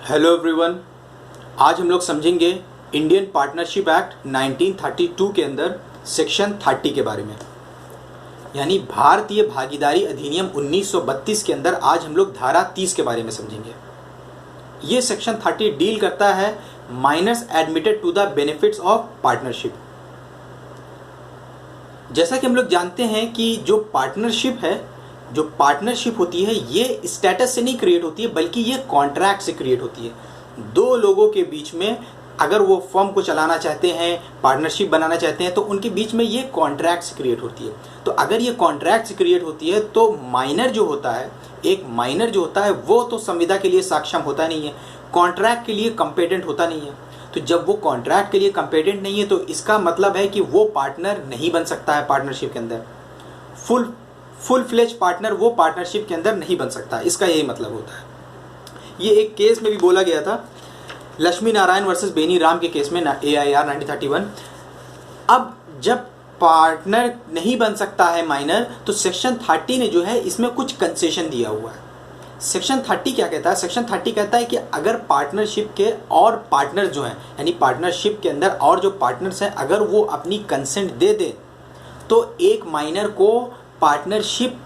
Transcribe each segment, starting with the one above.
Hello everyone. आज हम लोग समझेंगे इंडियन पार्टनरशिप एक्ट 1932 के अंदर सेक्शन 30 के बारे में, यानी भारतीय भागीदारी अधिनियम 1932 के अंदर आज हम लोग धारा 30 के बारे में समझेंगे। ये सेक्शन 30 डील करता है minors admitted to the benefits of partnership. जैसा कि हम लोग जानते हैं कि जो पार्टनरशिप होती है ये स्टेटस से नहीं क्रिएट होती है, बल्कि ये कॉन्ट्रैक्ट से क्रिएट होती है। दो लोगों के बीच में अगर वो फर्म को चलाना चाहते हैं, पार्टनरशिप बनाना चाहते हैं, तो उनके बीच में ये कॉन्ट्रैक्ट से क्रिएट होती है। तो अगर ये कॉन्ट्रैक्ट से क्रिएट होती है तो माइनर जो होता है वो तो संविदा के लिए सक्षम होता नहीं है, कॉन्ट्रैक्ट के लिए कंपेटेंट होता नहीं है। तो जब वो कॉन्ट्रैक्ट के लिए कंपेटेंट नहीं है तो इसका मतलब है कि वो पार्टनर नहीं बन सकता है पार्टनरशिप के अंदर। फुल फ्लेज पार्टनर वो पार्टनरशिप के अंदर नहीं बन सकता, इसका यही मतलब होता है। ये एक केस में भी बोला गया था, लक्ष्मी नारायण वर्सेस बेनी राम के केस में, AIR 1931। अब जब पार्टनर नहीं बन सकता है माइनर, तो सेक्शन 30 ने जो है इसमें कुछ कंसेशन दिया हुआ है। सेक्शन 30 क्या कहता है? सेक्शन 30 कहता है कि अगर पार्टनरशिप के और पार्टनर जो हैं, यानी पार्टनरशिप के अंदर और जो पार्टनर्स हैं, अगर वो अपनी कंसेंट दे दें तो एक माइनर को पार्टनरशिप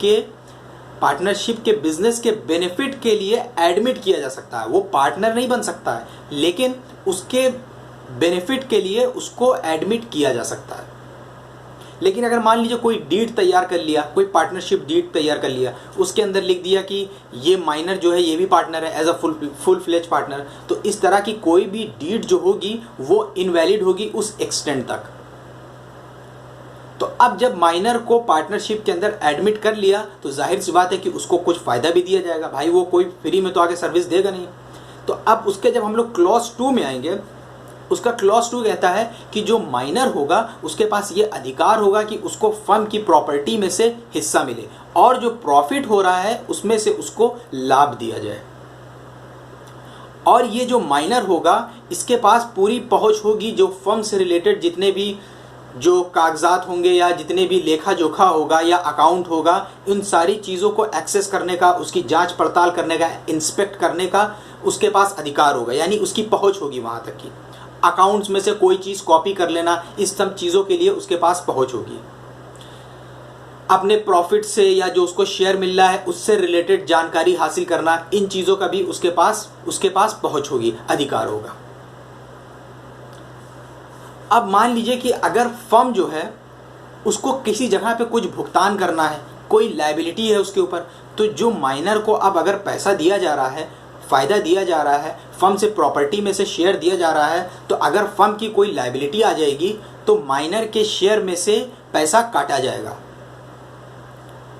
के बिजनेस के बेनिफिट के लिए एडमिट किया जा सकता है। वो पार्टनर नहीं बन सकता है, लेकिन उसके बेनिफिट के लिए उसको एडमिट किया जा सकता है। लेकिन अगर मान लीजिए कोई डीड तैयार कर लिया, कोई पार्टनरशिप डीड तैयार कर लिया, उसके अंदर लिख दिया कि ये माइनर जो है ये भी पार्टनर है as a full fledge partner, तो इस तरह की कोई भी डीड जो होगी वो इनवैलिड होगी उस एक्सटेंट तक। तो अब जब माइनर को पार्टनरशिप के अंदर एडमिट कर लिया तो जाहिर सी बात है कि उसको कुछ फायदा भी दिया जाएगा। भाई वो कोई फ्री में तो आगे सर्विस देगा नहीं। तो अब उसके जब हम लोग क्लॉज 2 में आएंगे, उसका क्लॉज 2 कहता है कि जो माइनर होगा उसके पास ये अधिकार होगा कि उसको फर्म की प्रॉपर्टी में से हिस्सा मिले और जो प्रॉफिट हो रहा है उसमें से उसको लाभ दिया जाए। और ये जो माइनर होगा इसके पास पूरी पहुंच होगी, जो फर्म से रिलेटेड जितने भी जो कागजात होंगे या जितने भी लेखा जोखा होगा या अकाउंट होगा, उन सारी चीज़ों को एक्सेस करने का, उसकी जांच पड़ताल करने का, इंस्पेक्ट करने का उसके पास अधिकार होगा, यानी उसकी पहुंच होगी वहां तक की। अकाउंट्स में से कोई चीज़ कॉपी कर लेना, इस सब चीज़ों के लिए उसके पास पहुंच होगी। अपने प्रॉफिट से या जो उसको शेयर मिल रहा है उससे रिलेटेड जानकारी हासिल करना, इन चीज़ों का भी उसके पास पहुंच होगी, अधिकार होगा। अब मान लीजिए कि अगर फर्म जो है उसको किसी जगह पे कुछ भुगतान करना है, कोई लायबिलिटी है उसके ऊपर, तो जो माइनर को अब अगर पैसा दिया जा रहा है, फ़ायदा दिया जा रहा है, फर्म से प्रॉपर्टी में से शेयर दिया जा रहा है, तो अगर फर्म की कोई लायबिलिटी आ जाएगी तो माइनर के शेयर में से पैसा काटा जाएगा।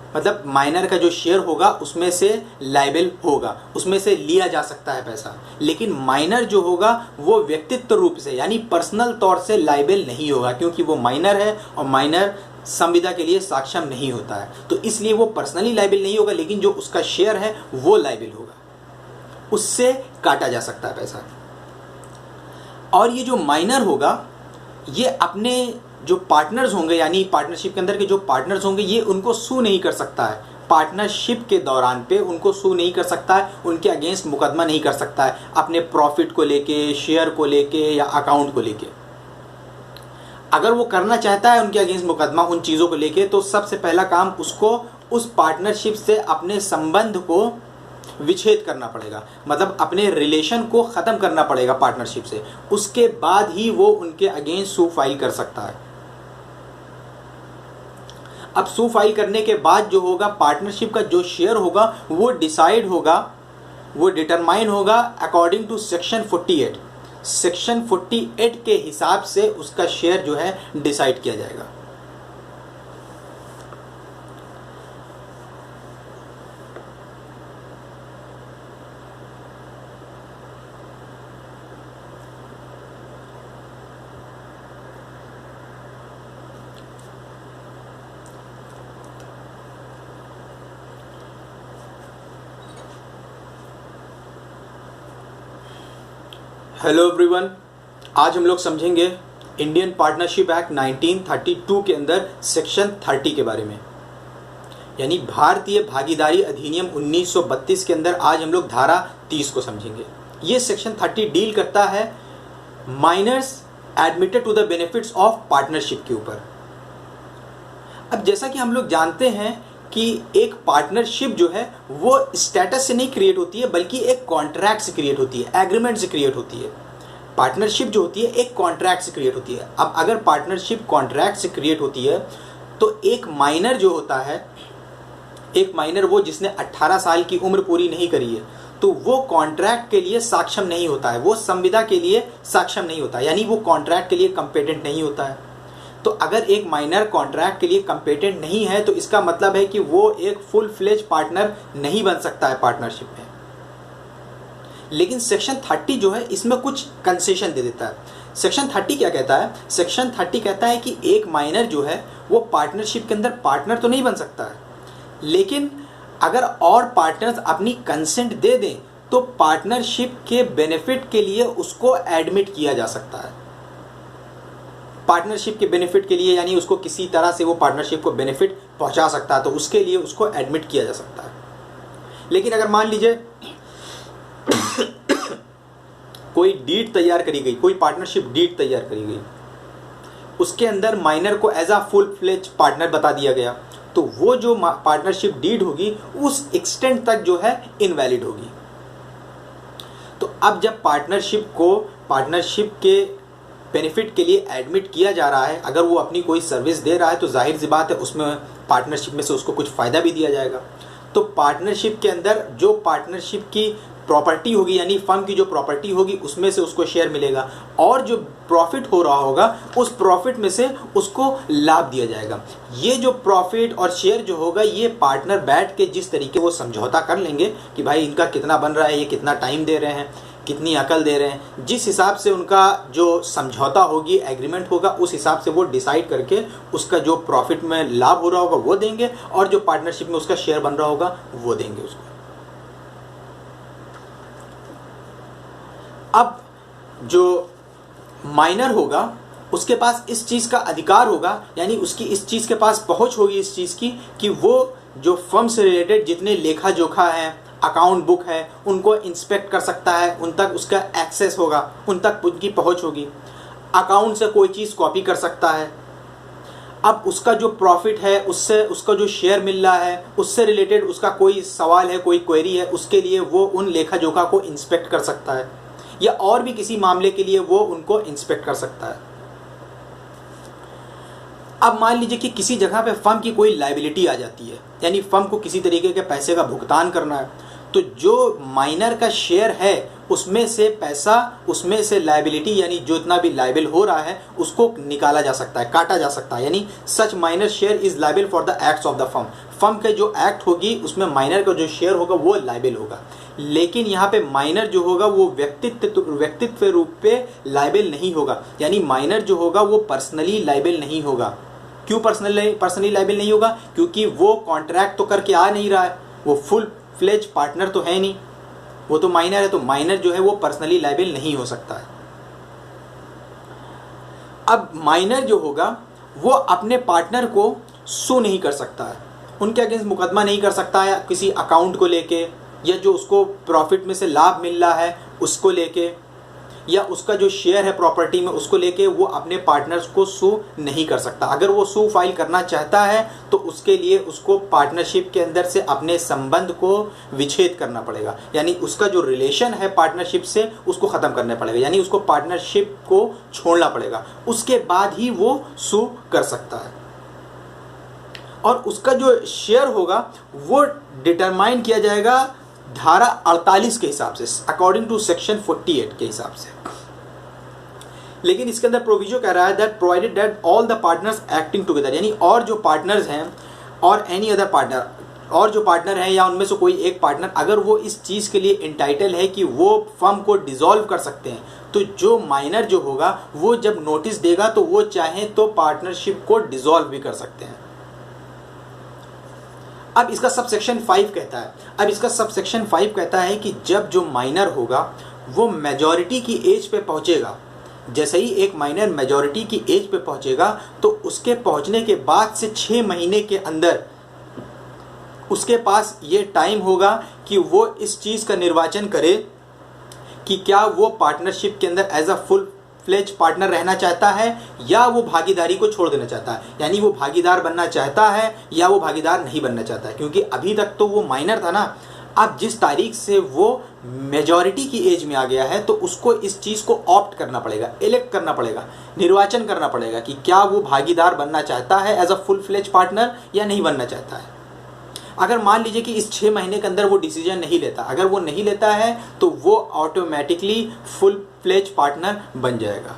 मतलब माइनर का जो शेयर होगा उसमें से लायबल होगा, उसमें से लिया जा सकता है पैसा। लेकिन माइनर जो होगा वो व्यक्तित्व रूप से, यानी पर्सनल तौर से लायबल नहीं होगा, क्योंकि वो माइनर है और माइनर संविदा के लिए सक्षम नहीं होता है। तो इसलिए वो पर्सनली लायबल नहीं होगा, लेकिन जो उसका शेयर है वो लायबल होगा, उससे काटा जा सकता है पैसा। और ये जो माइनर होगा ये अपने जो पार्टनर्स होंगे, यानी पार्टनरशिप के अंदर के जो पार्टनर्स होंगे, ये उनको सू नहीं कर सकता है। पार्टनरशिप के दौरान पे उनको सू नहीं कर सकता है, उनके अगेंस्ट मुकदमा नहीं कर सकता है, अपने प्रॉफिट को लेके, शेयर को लेके या अकाउंट को लेके। अगर वो करना चाहता है उनके अगेंस्ट मुकदमा उन चीज़ों को लेके, तो सबसे पहला काम उसको उस पार्टनरशिप से अपने संबंध को विच्छेद करना पड़ेगा, मतलब अपने रिलेशन को ख़त्म करना पड़ेगा पार्टनरशिप से। उसके बाद ही वो उनके अगेंस्ट सू फाइल कर सकता है। अब सू फाइल करने के बाद जो होगा, पार्टनरशिप का जो शेयर होगा वो डिसाइड होगा, वो डिटरमाइन होगा अकॉर्डिंग टू सेक्शन 48। सेक्शन 48 के हिसाब से उसका शेयर जो है डिसाइड किया जाएगा। हेलो एवरीवन, आज हम लोग समझेंगे इंडियन पार्टनरशिप एक्ट 1932 के अंदर सेक्शन 30 के बारे में, यानी भारतीय भागीदारी अधिनियम 1932 के अंदर आज हम लोग धारा 30 को समझेंगे। ये सेक्शन 30 डील करता है minors admitted to the benefits of partnership के ऊपर। अब जैसा कि हम लोग जानते हैं कि एक पार्टनरशिप जो है वो स्टेटस से नहीं क्रिएट होती है, बल्कि एक कॉन्ट्रैक्ट से क्रिएट होती है, एग्रीमेंट से क्रिएट होती है। पार्टनरशिप जो होती है एक कॉन्ट्रैक्ट से क्रिएट होती है। अब अगर पार्टनरशिप कॉन्ट्रैक्ट से क्रिएट होती है तो एक माइनर जो होता है, एक माइनर वो जिसने 18 साल की उम्र पूरी नहीं करी है, तो वो कॉन्ट्रैक्ट के लिए सक्षम नहीं होता है, वो संविदा के लिए सक्षम नहीं होता, यानी वो कॉन्ट्रैक्ट के लिए कंपेटेंट नहीं होता है। तो अगर एक माइनर कॉन्ट्रैक्ट के लिए कंपेटेंट नहीं है तो इसका मतलब है कि वो एक फुल फ्लेज पार्टनर नहीं बन सकता है पार्टनरशिप में। लेकिन सेक्शन 30 जो है इसमें कुछ कंसेशन दे देता है। सेक्शन 30 क्या कहता है? सेक्शन 30 कहता है कि एक माइनर जो है वो पार्टनरशिप के अंदर पार्टनर तो नहीं बन सकता है, लेकिन अगर और पार्टनर्स अपनी कंसेंट दे दें तो पार्टनरशिप के बेनिफिट के लिए उसको एडमिट किया जा सकता है। पार्टनरशिप के बेनिफिट के लिए, यानी उसको किसी तरह से वो पार्टनरशिप को बेनिफिट पहुंचा सकता है, तो उसके लिए उसको एडमिट किया जा सकता है। लेकिन अगर मान लीजिए कोई डीड तैयार करी गई, कोई पार्टनरशिप डीड तैयार करी गई, उसके अंदर माइनर को as a full fledge partner बता दिया गया, तो वो जो पार्टनरशिप डीड होगी उस एक्सटेंट तक जो है इनवैलिड होगी। तो अब जब पार्टनरशिप को पार्टनरशिप के बेनिफिट के लिए एडमिट किया जा रहा है, अगर वो अपनी कोई सर्विस दे रहा है तो जाहिर सी बात है उसमें पार्टनरशिप में से उसको कुछ फ़ायदा भी दिया जाएगा। तो पार्टनरशिप के अंदर जो पार्टनरशिप की प्रॉपर्टी होगी, यानी फर्म की जो प्रॉपर्टी होगी, उसमें से उसको शेयर मिलेगा, और जो प्रॉफिट हो रहा होगा उस प्रॉफिट में से उसको लाभ दिया जाएगा। ये जो प्रॉफिट और शेयर जो होगा, ये पार्टनर बैठ के जिस तरीके वो समझौता कर लेंगे कि भाई इनका कितना बन रहा है, ये कितना टाइम दे रहे हैं, कितनी अकल दे रहे हैं, जिस हिसाब से उनका जो समझौता होगी, एग्रीमेंट होगा, उस हिसाब से वो डिसाइड करके उसका जो प्रॉफिट में लाभ हो रहा होगा वो देंगे, और जो पार्टनरशिप में उसका शेयर बन रहा होगा वो देंगे उसको। अब जो माइनर होगा उसके पास इस चीज़ का अधिकार होगा, यानी उसकी इस चीज़ के पास पहुंच होगी इस चीज़ की कि वो जो फर्म से रिलेटेड जितने लेखा जोखा हैं, अकाउंट बुक है, उनको इंस्पेक्ट कर सकता है, उन तक उसका एक्सेस होगा, उन तक उनकी पहुंच होगी। अकाउंट से कोई चीज़ कॉपी कर सकता है। अब उसका जो प्रॉफिट है, उससे उसका जो शेयर मिल रहा है, उससे रिलेटेड उसका कोई सवाल है, कोई क्वेरी है, उसके लिए वो उन लेखा जोखा को इंस्पेक्ट कर सकता है, या और भी किसी मामले के लिए वो उनको इंस्पेक्ट कर सकता है। अब मान लीजिए कि किसी जगह पे फर्म की कोई लायबिलिटी आ जाती है, यानी फर्म को किसी तरीके के पैसे का भुगतान करना है, तो जो माइनर का शेयर है उसमें से पैसा, उसमें से लायबिलिटी, यानी जो इतना भी लायबिल हो रहा है उसको निकाला जा सकता है, काटा जा सकता है। यानी such minor share is liable for the acts of the firm. Firm के जो एक्ट होगी उसमें माइनर का जो शेयर होगा वो लायबिल होगा। लेकिन यहाँ पे माइनर जो होगा वो व्यक्तित्व रूप पे लायबिल नहीं होगा, यानी माइनर जो होगा वो पर्सनली लायबिल नहीं होगा। क्यों पर्सनली लायबिल नहीं होगा? क्योंकि वो कॉन्ट्रैक्ट तो करके आ नहीं रहा है, वो फुल फ्लेज पार्टनर तो है नहीं, वो तो माइनर है, तो माइनर जो है वो पर्सनली लायबिल नहीं हो सकता है। अब माइनर जो होगा वो अपने पार्टनर को सू नहीं कर सकता है, उनके अगेंस्ट मुकदमा नहीं कर सकता है किसी अकाउंट को लेके, या जो उसको प्रॉफिट में से लाभ मिल रहा है उसको लेके, या उसका जो शेयर है प्रॉपर्टी में उसको लेके वो अपने पार्टनर्स को सू नहीं कर सकता। अगर वो सू फाइल करना चाहता है तो उसके लिए उसको पार्टनरशिप के अंदर से अपने संबंध को विच्छेद करना पड़ेगा, यानी उसका जो रिलेशन है पार्टनरशिप से उसको ख़त्म करना पड़ेगा, यानी उसको पार्टनरशिप को छोड़ना पड़ेगा, उसके बाद ही वो सू कर सकता है। और उसका जो शेयर होगा वो डिटरमाइन किया जाएगा धारा 48 के हिसाब से, अकॉर्डिंग टू सेक्शन 48 के हिसाब से। लेकिन इसके अंदर प्रोविजो कह रहा है that provided that all the partners acting together, यानी और जो पार्टनर्स हैं और एनी अदर पार्टनर, और जो पार्टनर हैं या उनमें से कोई एक पार्टनर अगर वो इस चीज़ के लिए इंटाइटल है कि वो फर्म को डिसॉल्व कर सकते हैं, तो जो माइनर जो होगा वो जब नोटिस देगा तो वो चाहे तो पार्टनरशिप को डिसॉल्व भी कर सकते हैं। अब इसका सब सेक्शन 5 कहता है कि जब जो माइनर होगा वो मेजॉरिटी की एज पे पहुंचेगा, जैसे ही एक माइनर मेजॉरिटी की एज पे पहुंचेगा तो उसके पहुंचने के बाद से 6 महीने के अंदर उसके पास ये टाइम होगा कि वो इस चीज़ का निर्वाचन करे कि क्या वो पार्टनरशिप के अंदर as a full fledge partner रहना चाहता है या वो भागीदारी को छोड़ देना चाहता है, यानी वो भागीदार बनना चाहता है या वो भागीदार नहीं बनना चाहता है। क्योंकि अभी तक तो वो माइनर था ना, अब जिस तारीख से वो मेजॉरिटी की एज में आ गया है तो उसको इस चीज़ को ऑप्ट करना पड़ेगा, इलेक्ट करना पड़ेगा, निर्वाचन करना पड़ेगा कि क्या वो भागीदार बनना चाहता है as a full fledge partner या नहीं बनना चाहता है। अगर मान लीजिए कि इस 6 महीने के अंदर वो डिसीजन नहीं लेता, अगर वो नहीं लेता है तो वो ऑटोमेटिकली फुल फ्लेज पार्टनर बन जाएगा।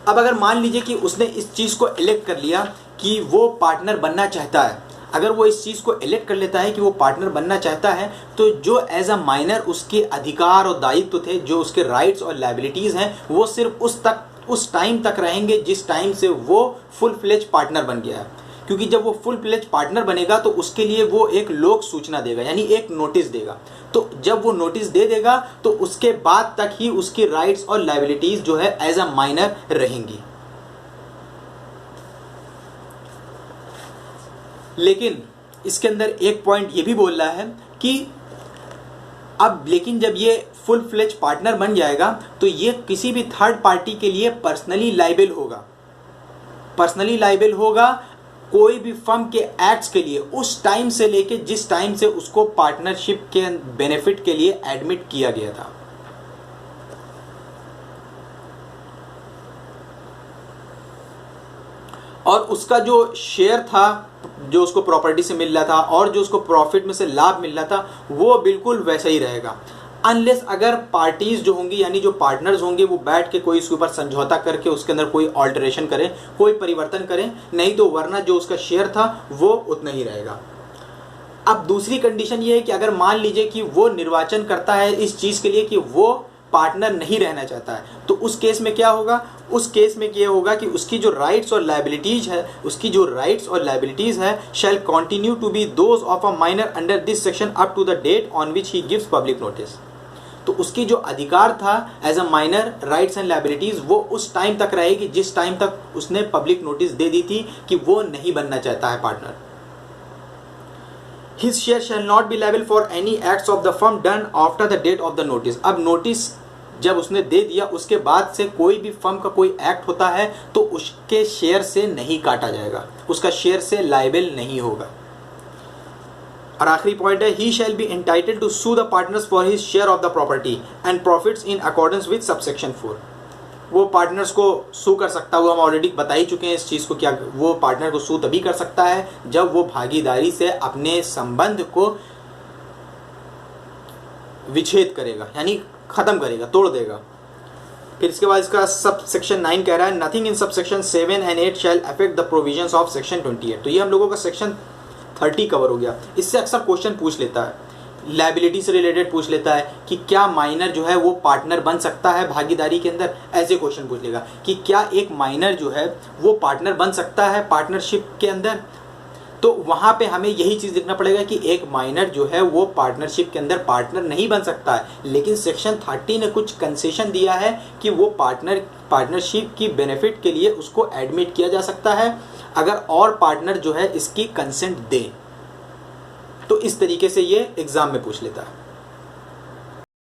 अब अगर मान लीजिए कि उसने इस चीज़ को इलेक्ट कर लिया कि वो पार्टनर बनना चाहता है, अगर वो इस चीज़ को इलेक्ट कर लेता है कि वो पार्टनर बनना चाहता है, तो जो एज अ माइनर उसके अधिकार और दायित्व थे, जो उसके राइट्स और लायबिलिटीज़ हैं, वो सिर्फ उस टाइम तक रहेंगे जिस टाइम से वो फुल फ्लेज पार्टनर बन गया है। क्योंकि जब वो फुल फ्लेज पार्टनर बनेगा तो उसके लिए वो एक लोक सूचना देगा, यानी एक नोटिस देगा। तो जब वो नोटिस दे देगा तो उसके बाद तक ही उसकी राइट्स और लायबिलिटीज़ जो है एज अ माइनर रहेंगी। लेकिन इसके अंदर एक पॉइंट ये भी बोल रहा है कि लेकिन जब ये फुल फ्लेज पार्टनर बन जाएगा तो ये किसी भी थर्ड पार्टी के लिए पर्सनली लायबल होगा कोई भी फर्म के एक्ट्स के लिए उस टाइम से लेके जिस टाइम से उसको पार्टनरशिप के बेनिफिट के लिए एडमिट किया गया था। और उसका जो शेयर था, जो उसको प्रॉपर्टी से मिल रहा था और जो उसको प्रॉफिट में से लाभ मिल रहा था, वो बिल्कुल वैसा ही रहेगा। अनलेस अगर पार्टीज जो होंगी, यानी जो पार्टनर्स होंगे, वो बैठ के कोई इसके ऊपर समझौता करके उसके अंदर कोई ऑल्टरेशन करें, कोई परिवर्तन करें, नहीं तो वरना जो उसका शेयर था वो उतना ही रहेगा। अब दूसरी कंडीशन ये है कि अगर मान लीजिए कि वो निर्वाचन करता है इस चीज़ के लिए कि वो पार्टनर नहीं रहना चाहता है, तो उस केस में क्या होगा? उस केस में ये होगा कि उसकी जो राइट्स और लायबिलिटीज है shall continue to be those of a minor under this section up to the date on which he gives public notice. तो उसकी जो अधिकार था as a minor, rights and liabilities, वो उस टाइम तक रहेगी जिस टाइम तक उसने पब्लिक नोटिस दे दी थी कि वो नहीं बनना चाहता है partner. His share shall not be liable for any acts of the firm done after the date of the notice। अब नोटिस जब उसने दे दिया उसके बाद से कोई भी फर्म का कोई एक्ट होता है तो उसके शेयर से नहीं काटा जाएगा, उसका शेयर से लायबल नहीं होगा। और आखिरी पॉइंट है, he shall be entitled to sue the partners for his share of the property and profits in accordance with subsection 4। वो पार्टनर्स को सू कर सकता है, वो हम ऑलरेडी बता ही चुके हैं इस चीज़ को। क्या वो पार्टनर को सू तभी कर सकता है जब वो भागीदारी से अपने संबंध को विच्छेद करेगा, यानी ख़त्म करेगा, तोड़ देगा। फिर इसके बाद इसका सब सेक्शन 9 कह रहा है, nothing in sub section 7 and 8 shall affect the provisions of section 28। तो ये हम लोगों का सेक्शन 30 कवर हो गया। इससे अक्सर क्वेश्चन पूछ लेता है, लायबिलिटी से रिलेटेड पूछ लेता है कि क्या माइनर जो है वो पार्टनर बन सकता है भागीदारी के अंदर। ऐसे क्वेश्चन पूछ लेगा कि क्या एक माइनर जो है वो पार्टनर बन सकता है पार्टनरशिप के अंदर। तो वहाँ पे हमें यही चीज़ देखना पड़ेगा कि एक माइनर जो है वो पार्टनरशिप के अंदर पार्टनर नहीं बन सकता है, लेकिन सेक्शन 30 ने कुछ कंसेशन दिया है कि वो पार्टनरशिप की बेनिफिट के लिए उसको एडमिट किया जा सकता है अगर और पार्टनर जो है इसकी कंसेंट दे। तो इस तरीके से ये एग्जाम में पूछ लेता है।